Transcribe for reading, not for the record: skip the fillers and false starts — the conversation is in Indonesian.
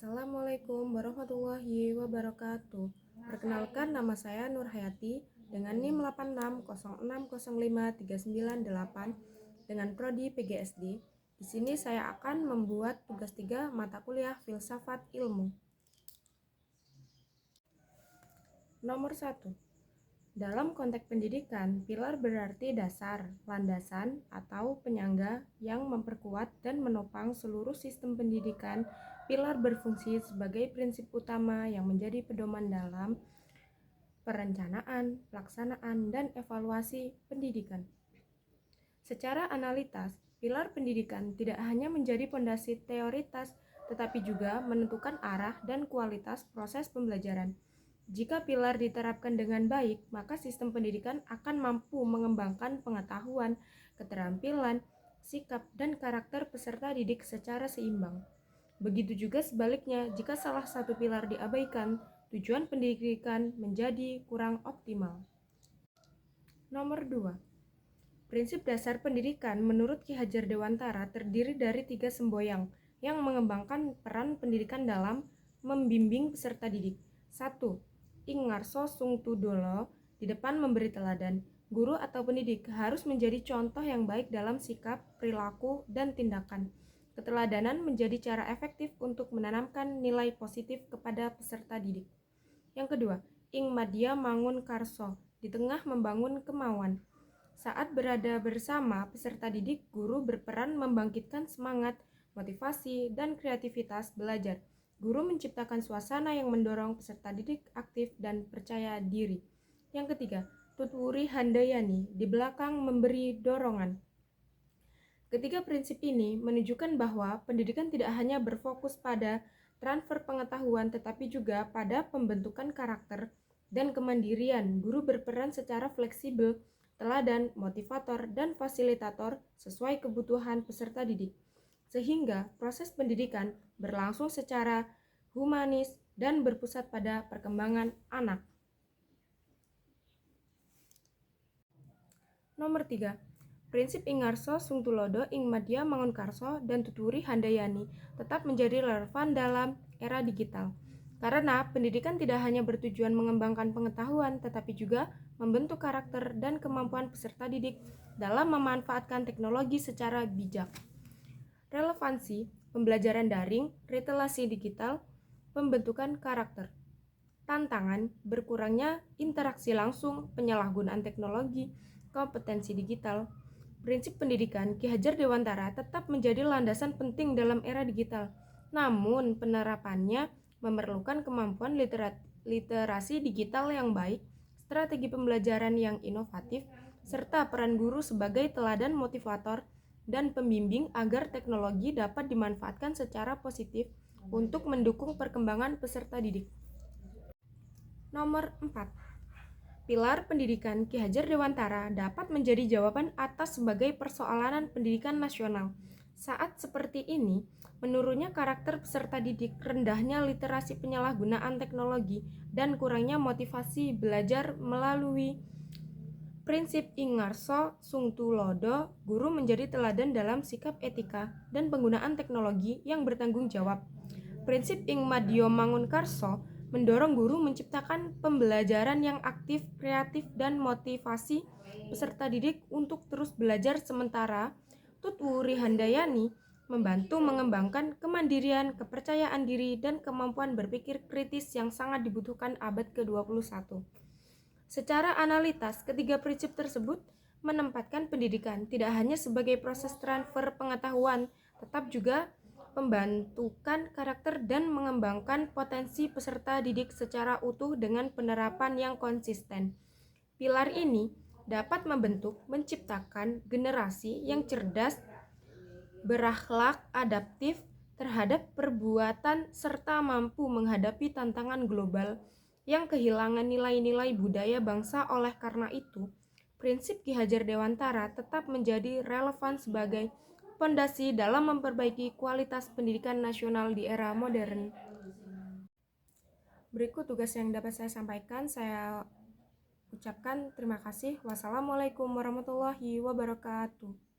Assalamualaikum warahmatullahi wabarakatuh. Perkenalkan, nama saya Nur Hayati dengan NIM 8606053998 dengan prodi PGSD. Di sini saya akan membuat tugas 3 mata kuliah Filsafat Ilmu. Nomor 1. Dalam konteks pendidikan, pilar berarti dasar, landasan, atau penyangga yang memperkuat dan menopang seluruh sistem pendidikan. Pilar berfungsi sebagai prinsip utama yang menjadi pedoman dalam perencanaan, pelaksanaan, dan evaluasi pendidikan. Secara analitas, pilar pendidikan tidak hanya menjadi fondasi teoritas, tetapi juga menentukan arah dan kualitas proses pembelajaran. Jika pilar diterapkan dengan baik, maka sistem pendidikan akan mampu mengembangkan pengetahuan, keterampilan, sikap, dan karakter peserta didik secara seimbang. Begitu juga sebaliknya, jika salah satu pilar diabaikan, tujuan pendidikan menjadi kurang optimal. Nomor 2. Prinsip dasar pendidikan menurut Ki Hajar Dewantara terdiri dari 3 semboyan yang mengembangkan peran pendidikan dalam membimbing peserta didik. 1. Ing ngarso sung tudolo, di depan memberi teladan. Guru atau pendidik harus menjadi contoh yang baik dalam sikap, perilaku, dan tindakan. Keteladanan menjadi cara efektif untuk menanamkan nilai positif kepada peserta didik. Yang kedua, ing madya mangun karso, di tengah membangun kemauan. Saat berada bersama peserta didik, guru berperan membangkitkan semangat, motivasi, dan kreativitas belajar. Guru menciptakan suasana yang mendorong peserta didik aktif dan percaya diri. Yang ketiga, tutwuri handayani, di belakang memberi dorongan. Ketiga prinsip ini menunjukkan bahwa pendidikan tidak hanya berfokus pada transfer pengetahuan, tetapi juga pada pembentukan karakter dan kemandirian. Guru berperan secara fleksibel, teladan, motivator, dan fasilitator sesuai kebutuhan peserta didik, sehingga proses pendidikan berlangsung secara humanis dan berpusat pada perkembangan anak. Nomor 3. Prinsip ing ngarso sung tulodo ing madya mangun karso dan tuturi handayani tetap menjadi relevan dalam era digital. Karena pendidikan tidak hanya bertujuan mengembangkan pengetahuan, tetapi juga membentuk karakter dan kemampuan peserta didik dalam memanfaatkan teknologi secara bijak. Relevansi, pembelajaran daring, relasi digital, pembentukan karakter. Tantangan, berkurangnya interaksi langsung, penyalahgunaan teknologi, kompetensi digital. Prinsip pendidikan Ki Hajar Dewantara tetap menjadi landasan penting dalam era digital. Namun, penerapannya memerlukan kemampuan literasi digital yang baik, strategi pembelajaran yang inovatif, serta peran guru sebagai teladan motivator dan pembimbing agar teknologi dapat dimanfaatkan secara positif untuk mendukung perkembangan peserta didik. Nomor 4. Pilar pendidikan Ki Hajar Dewantara dapat menjadi jawaban atas sebagai persoalan pendidikan nasional. Saat seperti ini, menurunnya karakter peserta didik, rendahnya literasi penyalahgunaan teknologi, dan kurangnya motivasi belajar melalui prinsip ing ngarso sung tulodo, guru menjadi teladan dalam sikap etika dan penggunaan teknologi yang bertanggung jawab. Prinsip ing madya mangun karso mendorong guru menciptakan pembelajaran yang aktif, kreatif, dan motivasi peserta didik untuk terus belajar, sementara tutwuri handayani membantu mengembangkan kemandirian, kepercayaan diri, dan kemampuan berpikir kritis yang sangat dibutuhkan abad ke-21. Secara analitas, ketiga prinsip tersebut menempatkan pendidikan tidak hanya sebagai proses transfer pengetahuan, tetap juga pembentukan karakter dan mengembangkan potensi peserta didik secara utuh dengan penerapan yang konsisten. Pilar ini dapat menciptakan generasi yang cerdas, berakhlak, adaptif terhadap perbuatan, serta mampu menghadapi tantangan global yang kehilangan nilai-nilai budaya bangsa. Oleh karena itu, prinsip Ki Hajar Dewantara tetap menjadi relevan sebagai fondasi dalam memperbaiki kualitas pendidikan nasional di era modern. Berikut tugas yang dapat saya sampaikan. Saya ucapkan terima kasih. Wassalamualaikum warahmatullahi wabarakatuh.